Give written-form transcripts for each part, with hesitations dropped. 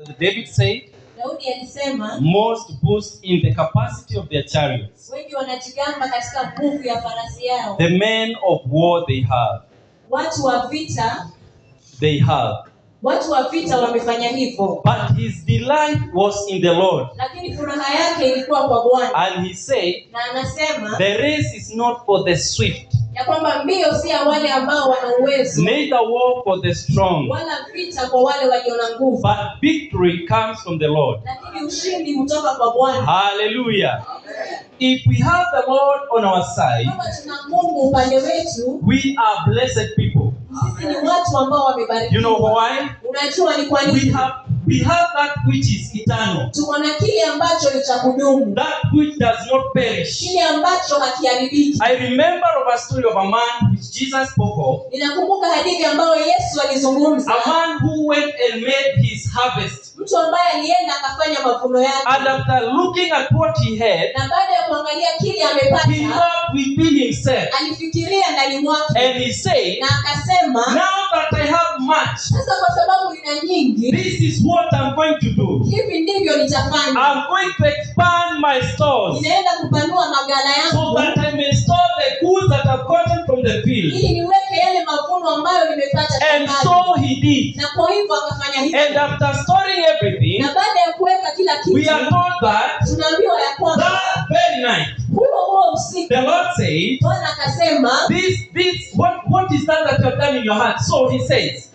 David said, Daudi alisema, most boast in the capacity of their chariots. wengi wanajigamba katika nguvu ya farasi yao. The men of war they have. Watu wa vita wamefanya hivyo. But his delight was in the Lord. Lakini furaha yake ilikuwa kwa Bwana. And he said, na anasema, the race is not for the swift, ya kwamba mbio si ya wale ambao wana uwezo, neither war for the strong, wala vita kwa wale walio na nguvu, but victory comes from the Lord. lakini ushindi hutoka kwa Bwana. Hallelujah. If we have the Lord on our side, kama tuna Mungu upande wetu, we are blessed people. sisi ni watu ambao wamebarikiwa. You know why? Unajua ni kwa nini? We have that which is eternal, tuko na kile ambacho ni cha kudumu, that which does not perish. kile ambacho hakiharibiki. I remember of a story of a man which Jesus spoke of. Ninakumbuka hadithi ambayo Yesu alizungumza. A man who went and made his harvest. Mtu ambaye alienda akafanya mavuno yake. And after looking at what he had, na baada ya kuangalia kile amepata, he thought within himself. alifikiria ndani mwake. And he said, na akasema, now that I have much, sasa kwa sababu nina nyingi, this is what I'm going to do. hivi ndivyo nitafanya. I'm going to expand my stores Ninaenda kupanua magala so yangu, that I may store the goods that I've gotten from the field. ili niweke yale mavuno ambayo nimepata And shambani. so he did. Na kwa hivyo akafanya hivyo. And after storing everything, na baada ya kuweka kila kitu, we are told that tunaambiwa ya kwamba that very night, huo usiku the Lord said, Bwana akasema, what is that you have done in your heart? So he says,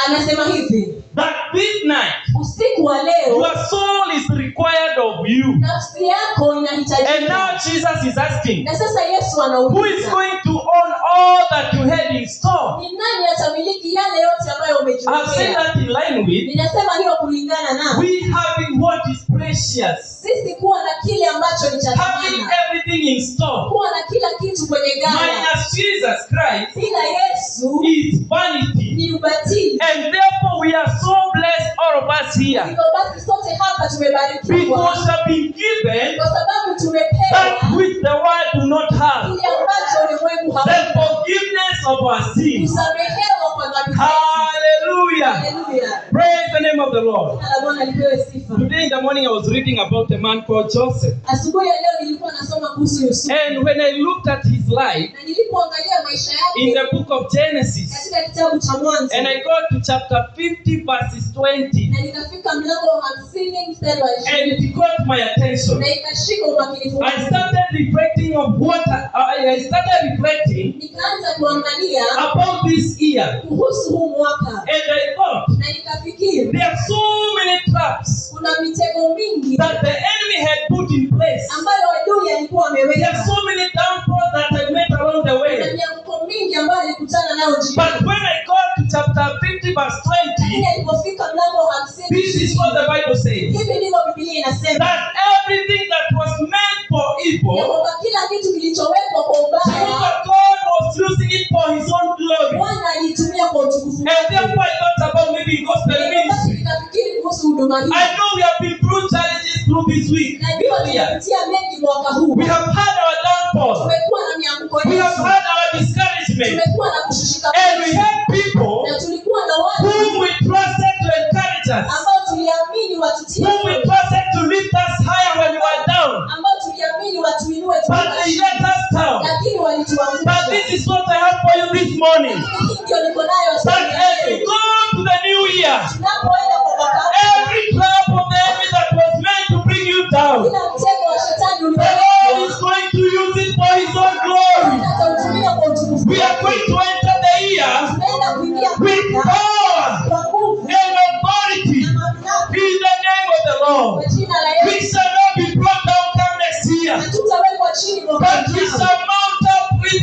anasema hivi, that this night, usiku wa leo, your soul is required of you. nafsi yako inahitajika. And now Jesus is asking, na sasa Yesu who is anauliza, going to own all that you had in store? ni nani atamiliki yale yote ambayo I've said umejiwekea? that in line with, Ninasema hiyo kulingana na we having what is precious, sisi kuwa na kile ambacho ni cha having thamani, everything in store, kuwa na kila kitu kwenye gala. minus Jesus Christ, Bila Yesu is vanity. ni ubatili. And therefore we are so blessed, all of us here, Hivyo basi sote hapa tumebarikiwa because we have been given kwa sababu that tumepewa which the world do not have, kile ambacho ulimwengu the hauna, forgiveness of our sins. kusamehewa kwa dhambi zetu. Hallelujah. Haleluya. Praise the name of the Lord. Jina la Bwana lipewe sifa. Today in the morning I was reading about a man called Joseph. Asubuhi ya leo nilikuwa nasoma kuhusu Yusufu. And when I looked at his life Na nilipoangalia maisha in yake the book of Genesis, katika kitabu cha Mwanzo, and I got to chapter 50 verses 20, na nikafika mlango wa 50 mstari wa 20, and it got my attention. na ikashika umakinifu I wangu. started reflecting on what I started reflecting Nikaanza kuangalia about this year, kuhusu huu mwaka, and I thought na nikafikiri there are so many traps kuna mitego mingi that the enemy had put in place. ambayo adui alikuwa There are ameweka. so many downfalls that I met along the Kuna way. mianguko mingi ambayo alikutana nayo njiani. But when I got to chapter 50 verse 20, Lakini alipofika mlango wa 50, this is what the Bible says. hivi ndivyo Biblia inasema, That everything that was meant for ya evil, kwamba kila kitu kilichowekwa kwa ubaya Jehovah God was using it for his own glory. Bwana aliitumia kwa utukufu And wake. therefore I thought about maybe gospel Basi ministry. nikafikiri kuhusu huduma hii. I know we have been through challenges through this week. Najua tumepitia mengi mwaka huu. We have had our downfalls. Tumekuwa na mianguko We have yetu. had our discouragement. Tumekuwa na kushushika And we kwetu. had people Na tulikuwa na watu whom we trusted to encourage us, ambao tuliamini watutie whom we moyo, trusted to lift us higher when we were down. ambao tuliamini watuinue But they let us down. lakini But walituangusha. this is what I have for you this morning. Hii ndio niko nayo That asubuhi ya as we leo. go to the new year, Tunapoenda kwa mwaka mpya, every trap of the enemy that was meant to bring you down, kila mtego wa shetani the Lord is uliowekwa going to use it for his own glory. atautumia kwa utukufu We are wake. going to enter the year Tunaenda kuingia with mwaka power kwa nguvu and authority na mamlaka in the name of the Lord. kwa jina la We Yesu. shall not be brought down come next year, Hatutawekwa chini mwaka but we ujao, shall mount up with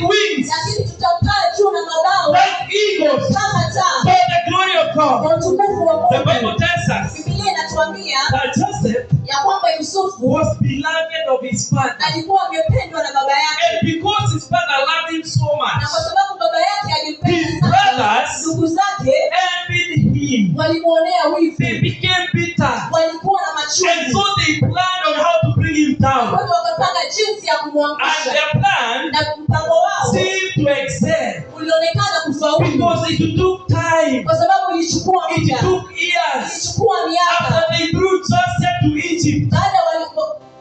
wings lakini tutapaa juu na mabawa like eagles kama taa for the glory of God. kwa utukufu wa The Bible Mungu. tells us Biblia inatuambia that Joseph ya kwamba Yusufu was beloved of his father. alikuwa amependwa na baba yake, And because his father loved him so na much, kwa sababu baba yake his alimpenda sana, brothers ndugu zake envied him. walimuonea They wivu, became bitter. walikuwa na And machungu, so they planned on how to bring him kwa down. hiyo wakapanga jinsi ya And kumwangusha, their plan na mpango wao seemed to excel ulionekana kufaulu because it took time. kwa sababu ilichukua It muda, took years. ilichukua to Egypt,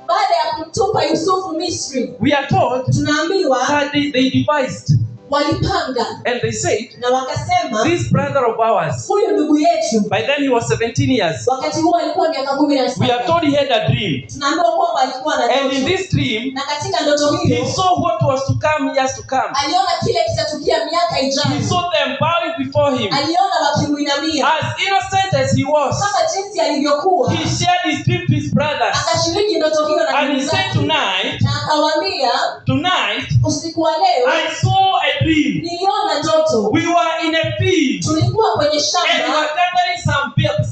baada ya kumtupa Yusufu Misri, we are told tunaambiwa that they devised walipanga and they said, na wakasema, this brother of ours, huyu ndugu yetu, by then he was 17 years. wakati huo alikuwa miaka We are 17. told he had a dream. Tunaambiwa kwamba alikuwa na And in ndoto, this dream, na katika ndoto he hiyo saw what was to come years to come. aliona kile kitatukia miaka He ijayo. saw them bowing before him. Aliona wakimuinamia. As innocent as he was, Kama jinsi alivyokuwa, he shared his dream to his brothers. akashiriki ndoto hiyo na And he ndugu said, zake. tonight, Na akawaambia, usiku wa leo I saw a dream. niliona ndoto. We were in a field Tulikuwa kwenye and we shamba were gathering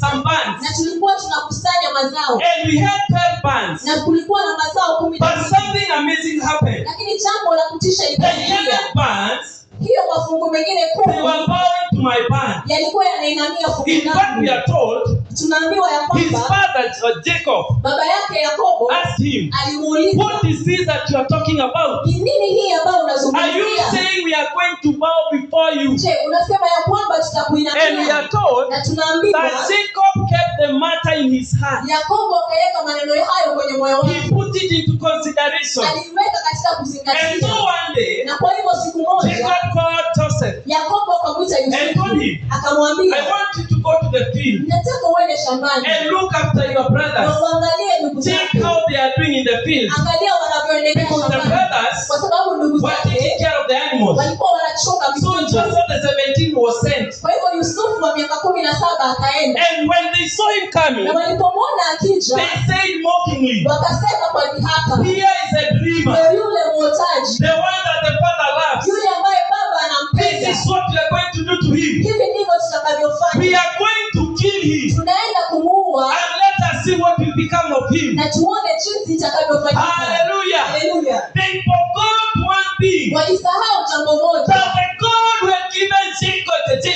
some bands. na tulikuwa tunakusanya mazao, And we had 12 bands. na kulikuwa na mazao 12. But something amazing happened. Lakini jambo la kutisha The lilitokea. 11 bands, Hiyo mafungu mengine they 10 were bowing to my band. yalikuwa yanainamia fungu In fact, we langu. are told Tunaambiwa ya his kwamba father, Jacob, baba yake Yakobo asked him, alimuuliza, what is this that you are talking about? ni nini hii ambayo Are you unazungumzia? saying we are going to bow before you? Je, unasema ya kwamba And we tutakuinamia? are told Na tunaambiwa that Jacob kept the matter in his heart. Yakobo akaweka maneno hayo kwenye moyo He wake, put it into consideration. aliweka katika And so kuzingatia. one day, Na kwa hivyo siku moja Jacob called Joseph. Yakobo akamwita And told Yusufu, him, akamwambia, I want you to go to the field nataka uende shambani and look after your na brothers. uangalie ndugu Check zako, how they are doing in the field. angalia wanavyoendelea Because the shambani, brothers kwa sababu ndugu were taking zake care of the animals. walikuwa wanachunga So mifugo. Joseph the 17 was sent. Kwa hivyo Yusufu wa miaka 17 akaenda, And when they saw him coming, na walipomwona akija they said mockingly, wakasema kwa dhihaka, here is a dreamer, ndio yule mwotaji, the one that the father loves. yule ambaye baba This anampenda. is what we are going to do to him. Hivi ndivyo We tutakavyofanya, are going to kill him. tunaenda kumuua And let us see what will become of him. na tuone jinsi itakavyofanyika. Hallelujah. Haleluya! They forgot one thing. Walisahau jambo moja, That the God who had given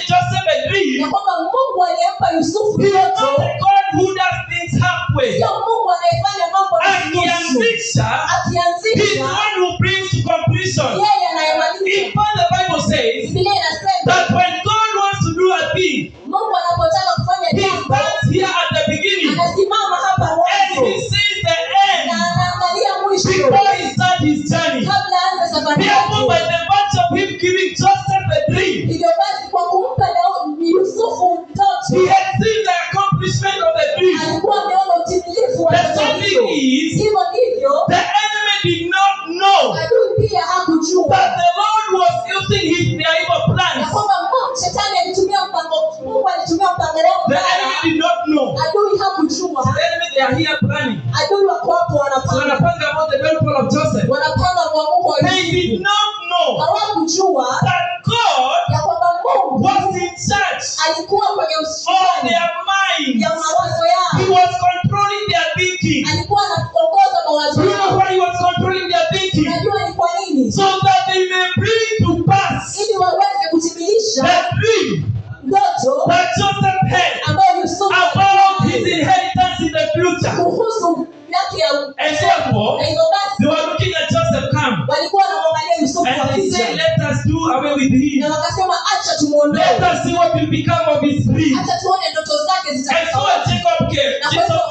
Joseph a ya dream, kwamba Mungu aliyempa Yusufu he is not ndoto the God who does things halfway. sio Mungu anayefanya mambo nusu. Akianzisha, he is the Akianzisha one who brings to completion. yeye In anayemaliza. fact, the Bible says Biblia inasema that when God wants to do a thing, Mungu anapotaka kufanya he jambo starts here at the beginning anasimama hapa and mwanzo he sees the end na anaangalia mwisho before he starts his journey. kabla aanze safari Therefore, by yake. the virtue of him giving Joseph a dream, Hivyo basi kwa kumpa Yusufu he ndoto had seen the accomplishment of the dream. alikuwa ameona utimilifu wa The ndoto funny hiyo. is, Hivyo ndivyo the enemy did not know adui pia hakujua that the Lord was using their evil ya plans. kwamba shetani alitumia mpango, Mungu alitumia mpango wao The mbaya. enemy did not know. Adui hakujua. The enemy, they are here planning. Adui wako hapo So wanapanga, wanapanga about the downfall of Joseph. wanapanga mwanguko wa They did Yusufu. not know Hawakujua that God ya kwamba Mungu was in charge alikuwa kwenye of usukani their minds. ya mawazo He yao, was controlling their thinking. alikuwa anaongoza mawazo You know yao. why he was controlling their thinking? Unajua ni kwa nini? So that they may bring to pass Ili waweze kutimilisha the dream ndoto that Joseph had ambayo Yusufu about his alikuwa inheritance in the future. kuhusu yake ya And therefore, na hivyo they basi were looking at Joseph come. walikuwa wanamwangalia Yusufu And they said, akija, let us do away with him. na wakasema acha Let tumuondoe, us see what will become of his dream. acha tuone ndoto zake And so zitakuwa. when Jacob came,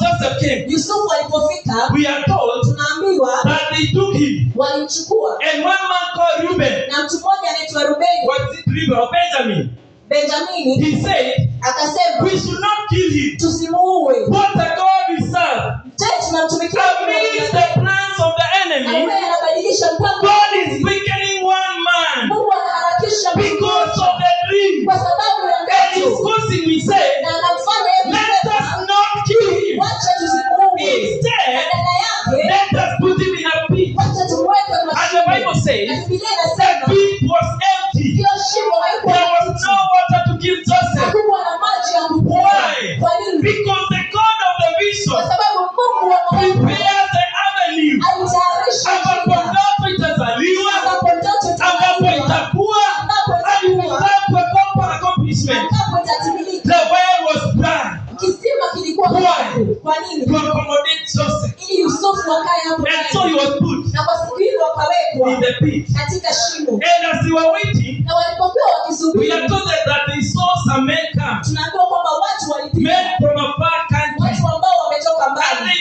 Joseph came, Yusufu alipofika we are told tunaambiwa that they took him. walimchukua, And one man called Reuben, na mtu mmoja anaitwa Rubeni was it Reuben or Benjamin? Benjamini He said, akasema we should not kill him. tusimuue. What a God we serve. Je, tunamtumikia Amidst the plans of the enemy, ambaye anabadilisha mpango? God is quickening one man Mungu anaharakisha because of the dream. kwa sababu ya And he's ndoto, causing me say, na anamfanya yeye let kusema us not kill him. wacha tusimuue, Instead, badala yake let us put him in a pit. wacha tumweke kwa And the shimo. Bible Na says, Biblia the inasema pit was empty. hiyo shimo There haikuwa was no water to kill Joseph. hakuwa na maji ya kupoa. Why? Kwa nini? Because the God of the Kwa vision sababu Mungu wa maono prepares the avenue. alitayarisha Ambapo njia ndoto itazaliwa, ambapo ndoto ambapo itakuwa, itakuwa, ambapo and we itakuwa, have a proper accomplishment. ambapo itatimilika. The well was dry Kisima kilikuwa Why? kavu. Kwa nini? to accommodate Joseph. Ili Yusufu akae hapo And so he ndani. was put Na kwa siku hiyo wakawekwa in the pit. katika shimo. And as they were waiting, Na walipokuwa we wakisubiri, are told that they saw some men come, tunaambiwa kwamba watu men walipita, from a far country, watu ambao wametoka and mbali, they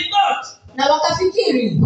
tunafikiri,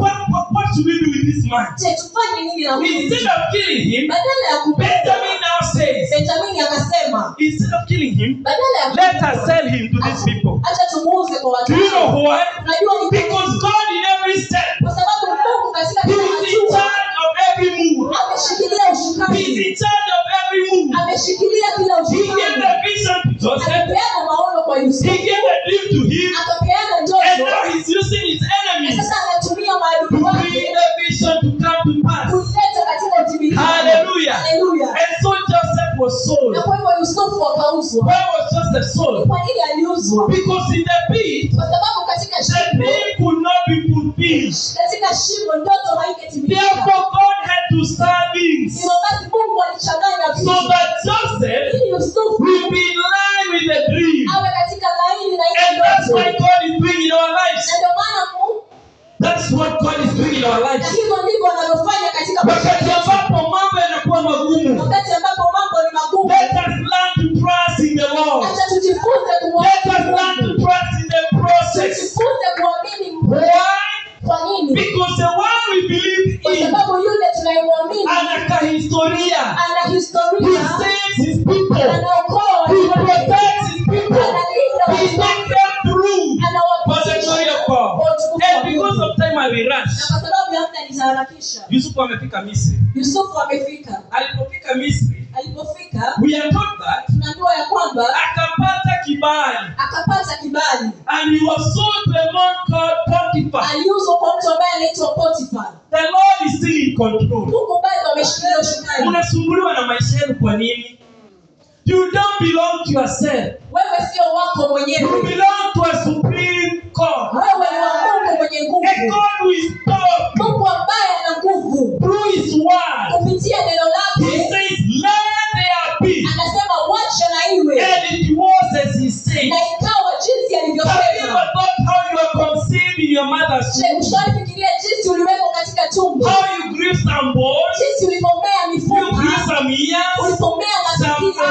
what should we do with this man? je, tufanye nini na huyu Instead mtu? of killing him, Badala ya kupenda, Benjamin now says, Benjamini akasema, instead of killing him, badala ya let us sell him to these people. acha tumuuze kwa watu. Do you know why? Unajua ni Because God in every step, kwa sababu Mungu katika He kila is in hatua charge of every move. ameshikilia He is ushukani, in charge of every move. ameshikilia kila He gave ushukani. the vision to Joseph. Akapeana maono kwa He Yusufu, gave the dream to him. akapeana And ndoto, now he's using his na enemies sasa anatumia to maadui bring wake the vision to come to pass. kuleta katika utimilifu. Hallelujah. Haleluya. And so Joseph was sold. Na kwa hivyo Yusufu akauzwa. Why was Joseph sold? Kwa nini aliuzwa? Because in the pit, Kwa sababu katika the shimo, dream could not be fulfilled. katika shimo ndoto haingetimilika. Therefore, God had to start things Hivyo basi Mungu alichanganya so vitu that Joseph ili Yusufu will be in line with the dream. awe katika laini na And ile that's ndoto. why God is doing in our Na lives. ndio maana Mungu, That's what God is doing in our na lives. hivyo ndivyo anavyofanya katika maisha Wakati yetu. ambapo mambo yanakuwa magumu, Wakati ambapo mambo ni magumu, let us learn to trust in the Lord. acha tujifunze Let us learn kumwamini to Mungu. trust in the process. Tujifunze kuamini Mungu. Why? Kwa nini? Because the one we believe Kwa in sababu yule tunayemwamini ana historia. ana He historia, saves his people. anaokoa He watu wake, protects his people. analinda He watu takes wake, them through for the glory of God. kwa utukufu wa And because Mungu. of time I will Na rush. kwa sababu ya muda nitaharakisha. Yusufu amefika Misri. Yusufu amefika. Alipofika Misri, Alipofika we are told that tunaambiwa ya kwamba akapata kibali. akapata kibali, And he was sold to a man called Potiphar. aliuzwa kwa mtu ambaye anaitwa Potiphar. The Lord is still in control. Mungu bado ameshikilia ushukani. Unasumbuliwa na maisha yenu kwa nini? You don't belong to yourself. Wewe sio wako You mwenyewe, belong to a supreme God. wewe ni wa Mungu mwenye A nguvu, God who is powerful Mungu ambaye ana nguvu. through his word. Kupitia neno He lake says, let there be. anasema wacha na iwe, And it was as he said. na ikawa jinsi Have you ever alivyosema. thought how you are conceived in your mother's Je, womb? ushafikiria jinsi uliwekwa katika tumbo, How you grew some bones, jinsi ulipomea you grew mifupa, some ears, ulipomea masikio,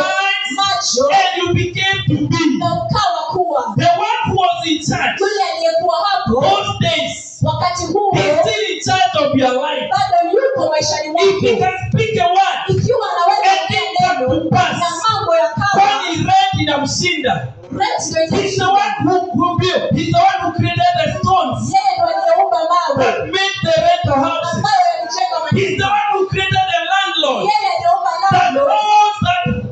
macho, and you became to be. na ukawa kuwa The one who was in charge yule aliyekuwa hapo those days, wakati huo, he's still in charge of your life. bado yuko maishani If he mwako. can speak a word, Ikiwa anaweza and kuongea it come neno to pass, na mambo yakawa, kwani rent inamshinda. rent ndio He's the itashinda. one who built. He's the one who created the stones Yeye ndio aliyeumba mawe that made the rental houses. ambayo yalijenga He's the manyumba. one who created the landlord Yeye aliyeumba that lango owns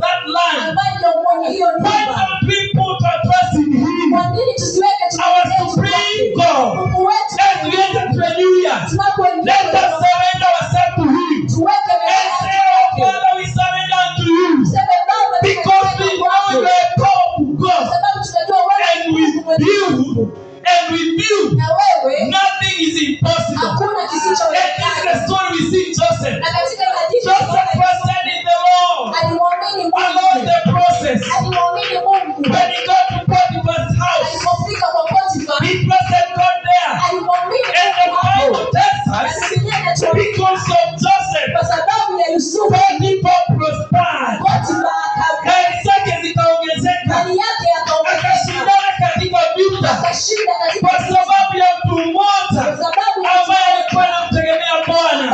that land. ambaye ndio mwenye hiyo Why nyumba. don't we put our trust in him? Kwa nini tusiweke Our tumaini letu supreme kwake? God. Mungu wetu, As we enter to a new year, tunapoingia let us surrender ourselves to him. tuweke And mbele say, yake. oh Father, we surrender unto you. Tuseme Baba, Because we tunasema know kwako. you are a powerful Kwa God. sababu tunajua wewe And ni with Mungu mwenye you, nguvu. and with you, Na wewe nothing is impossible. hakuna And this is the kisichowezekana. story we see in Joseph. Na katika ile hadithi Joseph trusted in the Lord alimwamini along Mungu. the process. Alimwamini Mungu. When he got to Potiphar's house, Alipofika kwa Potifa, he trusted God there. alimwamini And the Mungu hapo. Bible tells Na us, Biblia inatuambia because of Joseph, kwa sababu ya Yusufu, Potiphar prospered. Potifa Kazi zake zikaongezeka. mali yake yakaongezeka, Akashindana katika vita akashinda katika kwa vita. sababu ya mtu mmoja Kwa sababu ya ambaye alikuwa anamtegemea Bwana.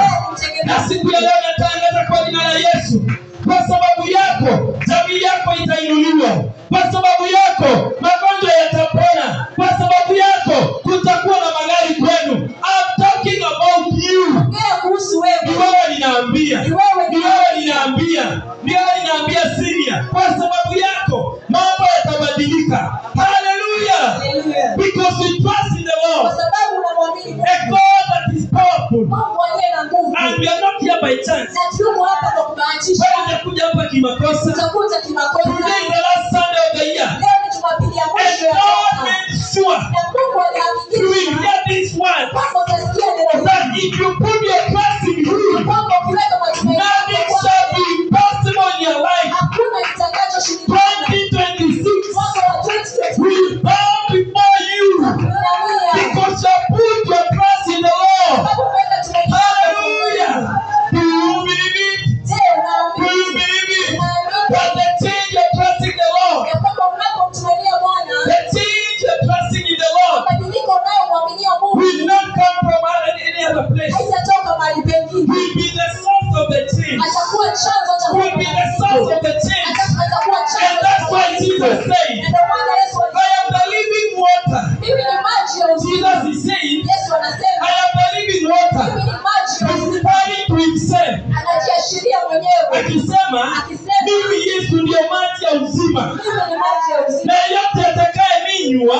Na siku ya leo natangaza kwa jina la Yesu, kwa sababu yako jamii yako itainuliwa, kwa sababu yako magonjwa yatapona, kwa sababu yako kutakuwa na magari kwenu. I'm talking about you. Ongea kuhusu Ni wewe. wewe ninaambia, Ni wewe ni wewe ninaambia, ni wewe ninaambia Syria, kwa sababu yako mambo yatabadilika. Hallelujah. Haleluya. Because we trust in the Kwa Lord, sababu unamwamini Mungu. a God that is powerful. Mungu aliye na nguvu. And we are not here by chance. Na tuko hapa kwa kubahatisha. Wewe unakuja hapa kimakosa. Utakuta kimakosa. Today is the last Sunday of the year. Leo ni Jumapili ya And mwisho ya God mwaka. made sure Na Mungu you will alihakikisha get this word kwamba utasikia neno that hili. if you put your trust in Him, Kwamba ukiweka matumaini nothing yako shall kwake, be impossible in your life. hakuna kitakachoshindikana. 2026 Mwaka wa 2020 will bow before you unalia. because you put your trust in the Lord. Sababu umeweka tumaini lako kwa Hallelujah. Do you believe it? Je, Do unaamini? you believe it? Unaamini? That the change of trusting the Lord water. Mimi ni maji ya uzima. Jesus is saying, Yesu anasema I am the living water. mimi ni maji ya He's uzima. referring to himself. Anajiashiria mwenyewe. Akisema, mimi Yesu ndio maji ya uzima. Mimi ni maji ya uzima. Na yote atakayeninywa,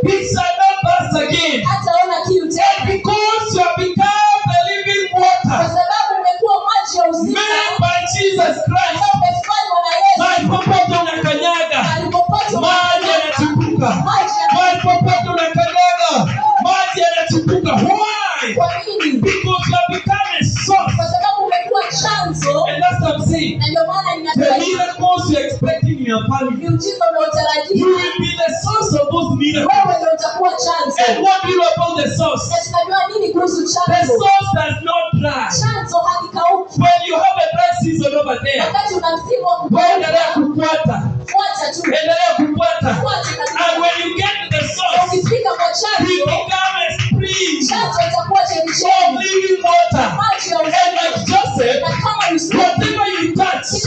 he shall not thirst again. Hataona kiu And tena. because you have become the living Kwa water, sababu umekuwa maji ya uzima. made by Jesus Christ, Na umefanywa na Yesu. mahali popote unakanyaga, Alipopata maji yanachipuka. maji Mahali popote unakanyaga, maji yanachipuka. Why? kwa nini? Because you have become a source. Kwa sababu umekuwa chanzo. And that's what I'm saying. Na ndio maana The ninasema miracles you're expecting in your family, miujiza you unaotarajia will be the source of those miracles. wewe ndio utakuwa chanzo. And what do you know about the source? Na tunajua nini kuhusu The chanzo? source does not dry. Chanzo hakikauki. When you have a dry season over there, Wakati una msimu wa endelea kufuata, kufuata. fuata tu. Endelea kufuata. Fuata And kabisa. when you get to the source, Ukifika kwa you chanzo, become a spring chanzo itakuwa of chemchemi. living water. Maji ya And uzima. like Joseph, Na kama Yusufu whatever you touch, it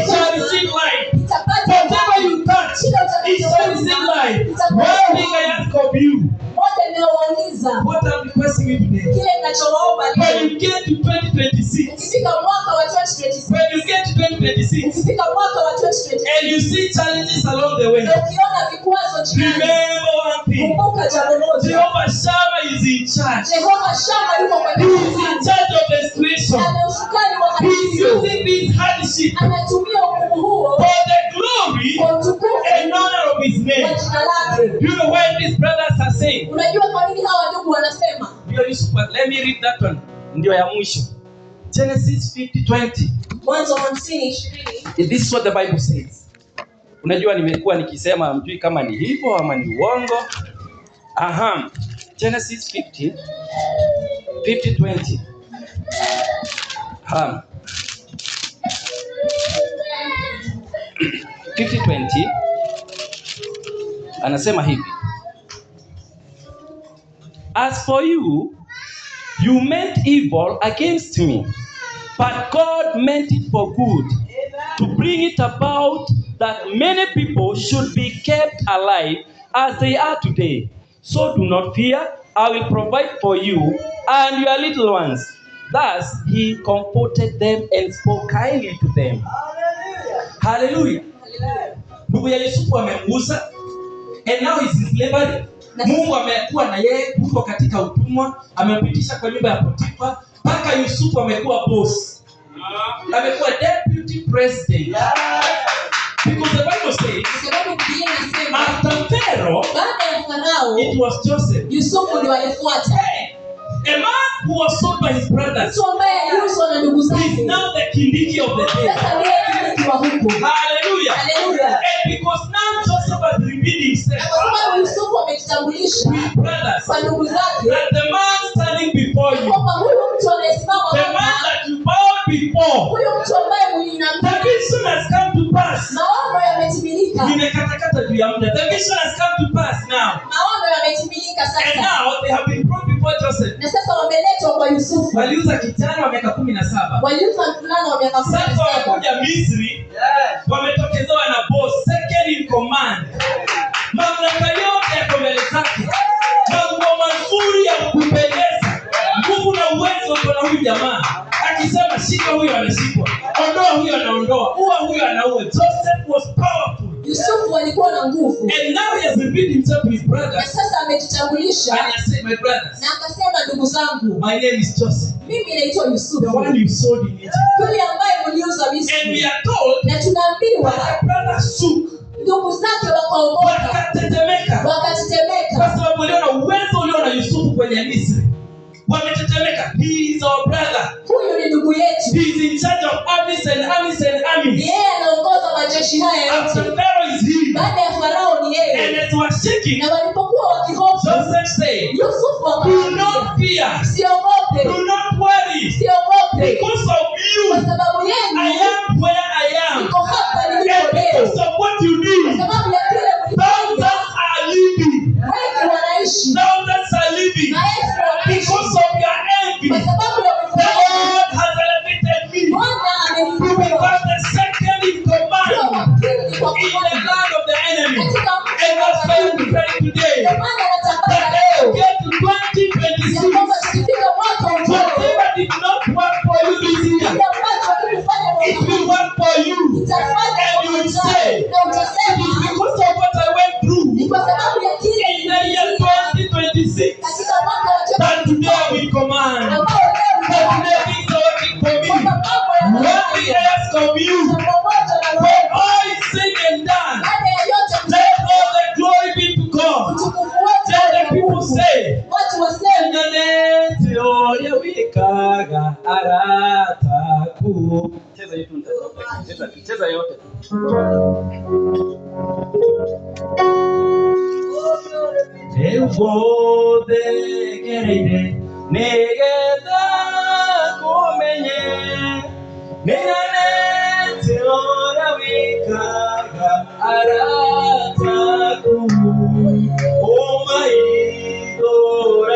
shall receive life. itapata Whatever you touch, it shall receive life. One thing I ask of you, wote ninawauliza what I'm requesting you today, kile ninachowaomba when leo. you get to 2026, Ukifika mwaka wa 2026, when you get to 2026, ukifika mwaka wa 2026 and you see challenges along the way, na ukiona vikwazo njiani, remember one thing. kumbuka jambo moja. Jehovah Shammah is in charge. Jehova Shama yuko He kwenye is in charge of the situation. ana usukani wa He is hali hiyo. using this hardship Anatumia hukumu huo for the glory kwa utukufu and honor of His wa name. jina lake. You know why these brothers are saying? Unajua kwa nini hawa ndugu wanasema? Ndio Yusuf, let me read that one. Ndio ya mwisho. Genesis 50:20. Mwanzo 50:20. This is what the Bible says. Unajua nimekuwa nikisema mjui kama ni hivyo ama ni uongo. Aha. Genesis 50:20. Aha. 50:20 anasema hivi. As for you, you meant evil against me, but God meant it for good, to bring it about that many people should be kept alive as they are today. So do not fear, I will provide for you and your little ones. Thus he comforted them and spoke kindly to them. Hallelujah. Ndugu ya Yusufu amemuuza, and now he's in slavery. Mungu amekuwa na yeye huko katika utumwa, amempitisha kwa nyumba ya Potifa mpaka Yusufu amekuwa boss. Amekuwa deputy president. Because the Bible says, Sababu Biblia inasema after Pharaoh, baada ya Farao it was Joseph. Yusufu ndio alifuata. Hey, a man who was sold by his brothers Mtu ambaye aliuzwa na ndugu is zake. now the Kindiki of the day. Sasa ndiye kimiliki wa huko. Hallelujah. Hallelujah. And because now Joseph has revealed himself Na kwa sababu Yusufu amejitambulisha to his brothers, kwa ndugu zake that the man standing before you, kwamba huyu mtu anayesimama the man hapa, that you bowed before, huyu mtu ambaye the mlinamjua, vision has come to pass. maono yametimilika. Nimekatakata juu ya muda. The vision has come to pass now. Maono yametimilika And sasa. now they have been brought before Joseph. Na sasa wameletwa kwa Yusufu. Waliuza kijana wa miaka 17. Waliuza mvulana wa miaka Sasa 17. wamekuja Misri, wametokezewa na boss, second in command. Mamlaka yote yako mbele zake. Mambo mazuri ya kupendeza. Nguvu na uwezo uko na huyu jamaa. Akisema shika huyo anashikwa. Ondoa huyo anaondoa. Ua huyo anaua. Joseph was powerful. Yusufu alikuwa na nguvu. And now he has revealed himself to his Na brothers. sasa amejitambulisha And he has said, my brothers, na akasema, ndugu zangu, my name is Joseph, mimi naitwa the Yusufu, one you sold in Egypt. yule ambaye mliuza And we Misri. are told Na tunaambiwa that the brothers shook, ndugu zake wakaogopa, wakatetemeka, kwa wakatetemeka, sababu waliona uwezo uliona Yusufu kwenye Misri. Wametetemeka. He is our brother. huyu ni ndugu He yetu, is in charge of armies and armies and armies. yeye anaongoza majeshi haya After yote. Pharaoh is he. Baada ya Farao ni And yeye. as we're shaking, Na walipokuwa wakihofu, Joseph said, Yusufu do akamwambia, not fear, siogope, do not worry, siogope, because of kwa you, sababu I yenu am where I am. niko hapa And nilipo leo, because of what you kwa do, sababu ya kile thousands mlifanya. are living. Wengi wanaishi, Thousands are living maelfu wanaishi, because of your envy. kwa sababu ya The kufanya. Lord has elevated me Bwana to ameniinua become the second in kuwa command wakili kwa in the kufanya land of the enemy. katika And that's why we pray today Ndio maana anatangaza that leo they get to ya kwamba 2026. tukifika mwaka ujao Whatever did not work for you this year, kile ambacho hakikufanya it will work for you. itafanya And you will say, na utasema it is because of what I went through ni kwa sababu ya kile in the year 2026 katika mwaka wa that today I will command. ambao That leo today things are working for me. mambo What did I ask of you? pamoja na When all is said and done, baada ya yote let all the glory be to God. utukufu wote Let the people say, watu waseme Nyanete oya wikaga arataku. Cheza yetu nitatoka. Cheza yote. Eubode gereide negeda kumenye Nyanete oya wikaga arataku. Oh my Lord,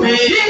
Amen.